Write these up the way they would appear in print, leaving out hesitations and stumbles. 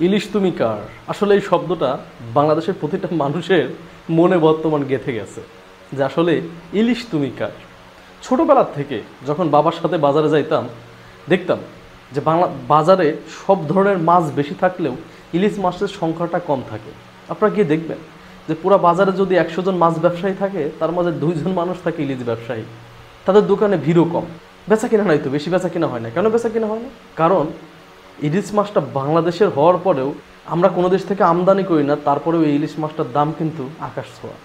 ইলিশ তুমি কার? আসলে এই শব্দটা বাংলাদেশের প্রতিটা মানুষের মনে বর্তমান গেঁথে গেছে যে আসলে ইলিশ তুমি কার। ছোটবেলার থেকে যখন বাবার সাথে বাজারে যাইতাম দেখতাম যে বাজারে সব ধরনের মাছ বেশি থাকলেও ইলিশ মাছের সংখ্যাটা কম থাকে। আপনারা গিয়ে দেখবেন যে পুরো বাজারে যদি 100 জন মাছ ব্যবসায়ী থাকে তার মাঝে 2 জন মানুষ থাকে ইলিশ ব্যবসায়ী। তাদের দোকানে ভিড়ও কম, বেচা কিনা নাই তো, বেশি বেচা কিনা হয় না। কেন বেচা কিনা হয় না? কারণ ইলিশ মাছটা বাংলাদেশের হওয়ার পরেও আমরা কোনো দেশ থেকে আমদানি করি না, তারপরেও এই ইলিশ মাছটার দাম কিন্তু আকাশ ছোঁয়া।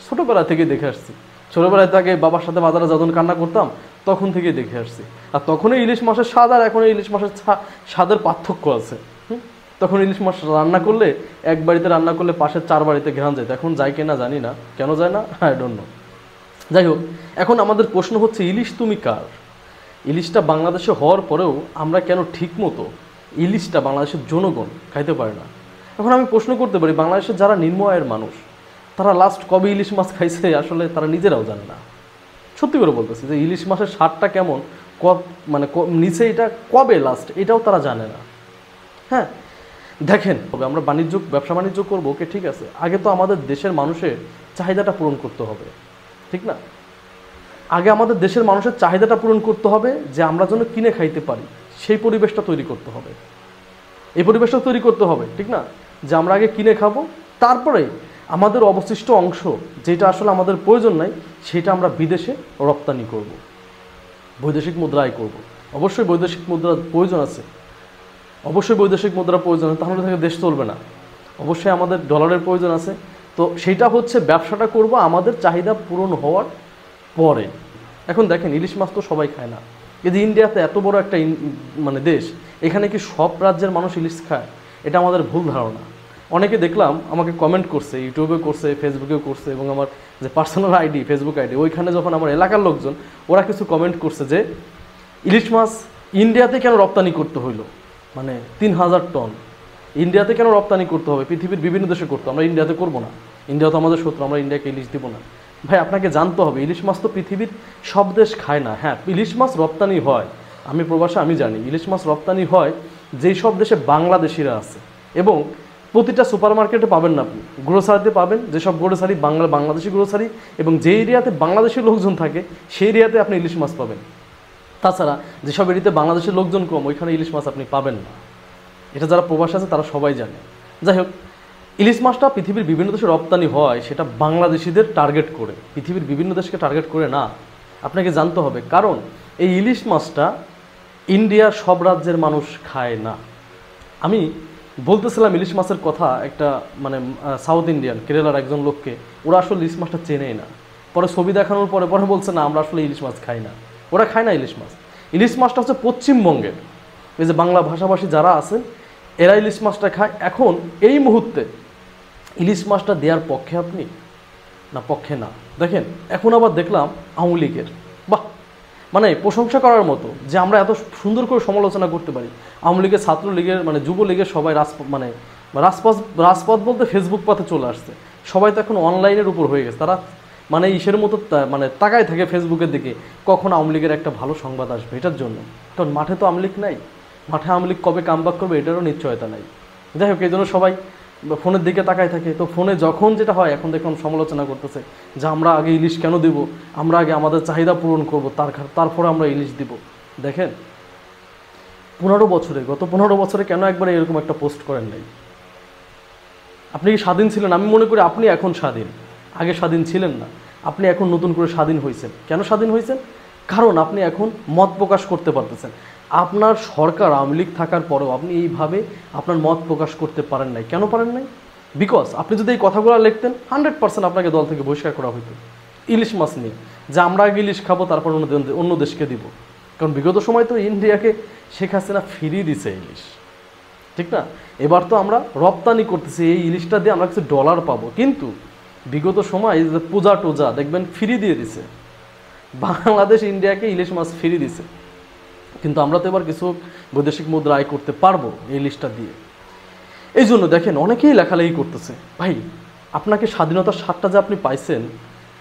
ছোটোবেলা থেকে দেখে আসছি, ছোটোবেলায় তাকে বাবার সাথে বাজারে যখন কান্না করতাম তখন থেকেই দেখে আসছি। আর তখনই ইলিশ মাছের স্বাদ আর এখন ইলিশ মাছের স্বাদের পার্থক্য আছে। তখন ইলিশ মাছ রান্না করলে এক বাড়িতে রান্না করলে পাশের 4 বাড়িতে ঘ্রাণ যেত, এখন যায় কিনা জানি না, কেন যায় না আই ডোন্ট নো। যাই হোক, এখন আমাদের প্রশ্ন হচ্ছে ইলিশ তুমি কার? ইলিশটা বাংলাদেশে হওয়ার পরেও আমরা কেন ঠিকমতো ইলিশটা বাংলাদেশের জনগণ খাইতে পারে না? এখন আমি প্রশ্ন করতে পারি, বাংলাদেশের যারা নিম্ন আয়ের মানুষ তারা লাস্ট কবে ইলিশ মাছ খাইছে আসলে তারা নিজেরাও জানে না। সত্যি করে বলতেছি যে ইলিশ মাছের স্বাদটা কেমন, মানে নিচে এটা কবে লাস্ট এটাও তারা জানে না। হ্যাঁ দেখেন, তবে আমরা ব্যবসা বাণিজ্য করবো, ওকে ঠিক আছে, আগে তো আমাদের দেশের মানুষের চাহিদাটা পূরণ করতে হবে, ঠিক না? আগে আমাদের দেশের মানুষের চাহিদাটা পূরণ করতে হবে যে আমরা যেন কিনে খাইতে পারি, সেই পরিবেশটা তৈরি করতে হবে। এই পরিবেশটা তৈরি করতে হবে, ঠিক না? যে আমরা আগে কিনে খাবো, তারপরে আমাদের অবশিষ্ট অংশ যেটা আসলে আমাদের প্রয়োজন নাই সেটা আমরা বিদেশে রপ্তানি করব, বৈদেশিক মুদ্রা আয় করব। অবশ্যই বৈদেশিক মুদ্রার প্রয়োজন আছে, অবশ্যই বৈদেশিক মুদ্রার প্রয়োজন আছে, তাহলে থেকে দেশ চলবে না। অবশ্যই আমাদের ডলারের প্রয়োজন আছে। তো সেইটা হচ্ছে ব্যবসাটা করব আমাদের চাহিদা পূরণ হওয়ার পরে। এখন দেখেন, ইলিশ মাছ তো সবাই খায় না। এই যে ইন্ডিয়াতে এত বড় একটা মানে দেশ, এখানে কি সব রাজ্যের মানুষ ইলিশ খায়? এটা আমাদের ভুল ধারণা। অনেকে দেখলাম আমাকে কমেন্ট করছে, ইউটিউবে করছে, ফেসবুকেও করছে, এবং আমার যে পার্সোনাল আইডি, ফেসবুক আইডি, ওইখানে যখন আমার এলাকার লোকজন ওরা কিছু কমেন্ট করছে যে ইলিশ মাছ ইন্ডিয়াতে কেন রপ্তানি করতে হইলো, মানে 3000 টন ইন্ডিয়াতে কেন রপ্তানি করতে হবে? পৃথিবীর বিভিন্ন দেশে করতো, আমরা ইন্ডিয়াতে করবো না। ইন্ডিয়া তো আমাদের শত্রু, আমরা ইন্ডিয়াকে ইলিশ দিব না। ভাই আপনাকে জানতে হবে, ইলিশ মাছ তো পৃথিবীর সব দেশ খায় না। হ্যাঁ, ইলিশ মাছ রপ্তানি হয়, আমি প্রবাসে আমি জানি ইলিশ মাছ রপ্তানি হয় যেই সব দেশে বাংলাদেশিরা আছে। এবং প্রতিটা সুপার মার্কেটে পাবেন না, আপনি গ্রোসারিতে পাবেন, যেসব গ্রোসারি বাংলাদেশি গ্রোসারি, এবং যে এরিয়াতে বাংলাদেশি লোকজন থাকে সেই এরিয়াতে আপনি ইলিশ মাছ পাবেন। তাছাড়া যেসব এরিয়াতে বাংলাদেশের লোকজন কম, ওইখানে ইলিশ মাছ আপনি পাবেন না। এটা যারা প্রবাসী আছে তারা সবাই জানে। যাই হোক, ইলিশ মাছটা পৃথিবীর বিভিন্ন দেশে রপ্তানি হয় সেটা বাংলাদেশিদের টার্গেট করে, পৃথিবীর বিভিন্ন দেশকে টার্গেট করে না। আপনাকে জানতে হবে, কারণ এই ইলিশ মাছটা ইন্ডিয়ার সব রাজ্যের মানুষ খায় না। আমি বলতেছিলাম ইলিশ মাছের কথা একটা, মানে সাউথ ইন্ডিয়ান কেরালার একজন লোককে, ওরা আসলে ইলিশ মাছটা চেনেই না। পরে ছবি দেখানোর পরে বলছে না আমরা আসলে ইলিশ মাছ খাই না, ওরা খায় না ইলিশ মাছ। ইলিশ মাছটা হচ্ছে পশ্চিমবঙ্গের এই যে বাংলা ভাষাভাষী যারা আছেন এরা ইলিশ মাছটা খায়। এখন এই মুহূর্তে ইলিশ মাছটা দেওয়ার পক্ষে আপনি না পক্ষে না? দেখেন, এখন আবার দেখলাম আওয়ামী লীগের, বাহ, মানে প্রশংসা করার মতো যে আমরা এত সুন্দর করে সমালোচনা করতে পারি। আওয়ামী লীগের, ছাত্রলীগের, মানে যুবলীগের সবাই রাজপথ বলতে ফেসবুক পথে চলে আসছে। সবাই তো এখন অনলাইনের উপর হয়ে গেছে। তারা মানে ইসের মতো মানে তাকায় থাকে ফেসবুকের দিকে, কখন আওয়ামী লীগের একটা ভালো সংবাদ আসবে এটার জন্য। কারণ মাঠে তো আওয়ামী লীগ নাই, মাঠে আওয়ামী লীগ কবে কামব্যাক করবে এটারও নিশ্চয়তা নাই। যাই হোক, এই জন্য সবাই ফোনের দিকে তাকায় থাকে। তো ফোনে যখন যেটা হয়, এখন দেখলাম সমালোচনা করতেছে যে আমরা আগে ইলিশ কেন দিব, আমরা আগে আমাদের চাহিদা পূরণ করব, তারপরে আমরা ইলিশ দিব। দেখেন, গত 15 বছরে কেন একবার এরকম একটা পোস্ট করেন নাই? আপনি কি স্বাধীন ছিলেন? আমি মনে করি আপনি এখন স্বাধীন, আগে স্বাধীন ছিলেন না। আপনি এখন নতুন করে স্বাধীন হয়েছেন। কেন স্বাধীন হয়েছেন? কারণ আপনি এখন মত প্রকাশ করতে পারতেছেন। আপনার সরকার আওয়ামী লীগ থাকার পরেও আপনি এইভাবে আপনার মত প্রকাশ করতে পারেন নাই। কেন পারেন নাই? বিকজ আপনি যদি এই কথাগুলো লিখতেন 100% আপনাকে দল থেকে বহিষ্কার করা হইতো ইলিশ মাছ নিয়ে, যে আমরা আগে ইলিশ খাবো তারপর অন্য দেশকে দিব। কারণ বিগত সময় তো ইন্ডিয়াকে শেখ হাসিনা ফিরিয়ে দিছে ইলিশ, ঠিক না? এবার তো আমরা রপ্তানি করতেছি, এই ইলিশটা দিয়ে আমরা কিছু ডলার পাবো। কিন্তু বিগত সময় যে পূজা টোজা দেখবেন ফ্রি দিয়ে দিছে, বাংলাদেশ ইন্ডিয়াকে ইলিশ মাছ ফ্রি দিছে। কিন্তু আমরা তো এবার কিছু বৈদেশিক মুদ্রা আয় করতে পারবো এই ইলিশটা দিয়ে। এই জন্য দেখেন অনেকেই লেখালেখি করতেছে, ভাই আপনাকে স্বাধীনতার স্বাদটা যে আপনি পাইছেন,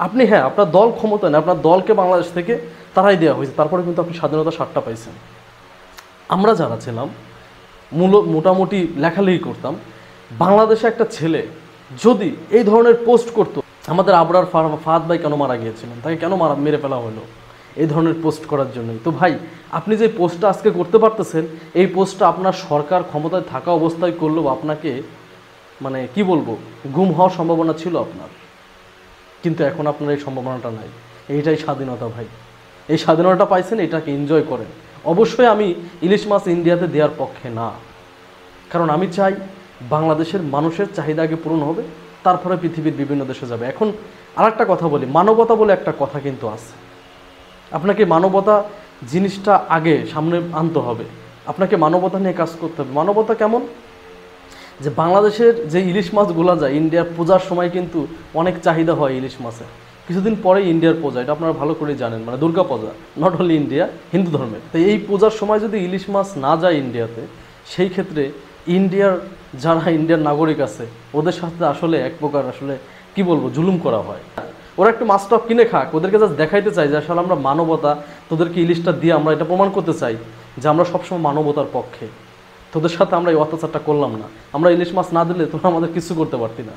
আপনি হ্যাঁ আপনার দল ক্ষমতায় না, আপনার দলকে বাংলাদেশ থেকে তারাই দেওয়া হয়েছে, তারপরে কিন্তু আপনি স্বাধীনতার স্বাদটা পাইছেন। আমরা যারা ছিলাম মোটামুটি লেখালেখি করতাম, বাংলাদেশে একটা ছেলে যদি এই ধরনের পোস্ট করতো, আমাদের আবরার ফাহাদ ভাই কেন মারা গিয়েছিলেন, তাকে কেন মেরে ফেলা হলো এই ধরনের পোস্ট করার জন্যই। তো ভাই, আপনি যে পোস্টটা আজকে করতে পারতেছেন, এই পোস্টটা আপনার সরকার ক্ষমতায় থাকা অবস্থায় করলেও আপনাকে মানে কি বলবো, গুম হওয়ার সম্ভাবনা ছিল আপনার, কিন্তু এখন আপনার এই সম্ভাবনাটা নাই। এইটাই স্বাধীনতা ভাই, এই স্বাধীনতা পাইছেন, এটাকে এনজয় করেন। অবশ্যই আমি ইলিশ মাছ ইন্ডিয়াতে দেওয়ার পক্ষে না, কারণ আমি চাই বাংলাদেশের মানুষের চাহিদা আগে পূরণ হবে, তারপরে পৃথিবীর বিভিন্ন দেশে যাবে। এখন আরেকটা কথা বলি, মানবতা বলে একটা কথা কিন্তু আছে, আপনাকে মানবতা জিনিসটা আগে সামনে আনতে হবে, আপনাকে মানবতা নিয়ে কাজ করতে হবে। মানবতা কেমন, যে বাংলাদেশের যে ইলিশ মাছগুলো যায় ইন্ডিয়ার পূজার সময় কিন্তু অনেক চাহিদা হয় ইলিশ মাছের, কিছুদিন পরেই ইন্ডিয়ার পূজা, এটা আপনারা ভালো করে জানেন, মানে দুর্গা পূজা, নট অনলি ইন্ডিয়া, হিন্দু ধর্মের। তো এই পূজার সময় যদি ইলিশ মাছ না যায় ইন্ডিয়াতে, সেই ক্ষেত্রে ইন্ডিয়ার যারা ইন্ডিয়ার নাগরিক আছে ওদের সাথে আসলে এক প্রকার আসলে কি বলবো, জুলুম করা হয়। ওরা একটু মাছ টপ কিনে খাক, ওদেরকে জাস্ট দেখাইতে চাই যে আসলে আমরা মানবতা, তোদেরকে ইলিশটা দিয়ে আমরা এটা প্রমাণ করতে চাই যে আমরা সবসময় মানবতার পক্ষে, তোদের সাথে আমরা এই অত্যাচারটা করলাম না, আমরা ইলিশ মাছ না দিলে তোরা আমাদের কিছু করতে পারতি না।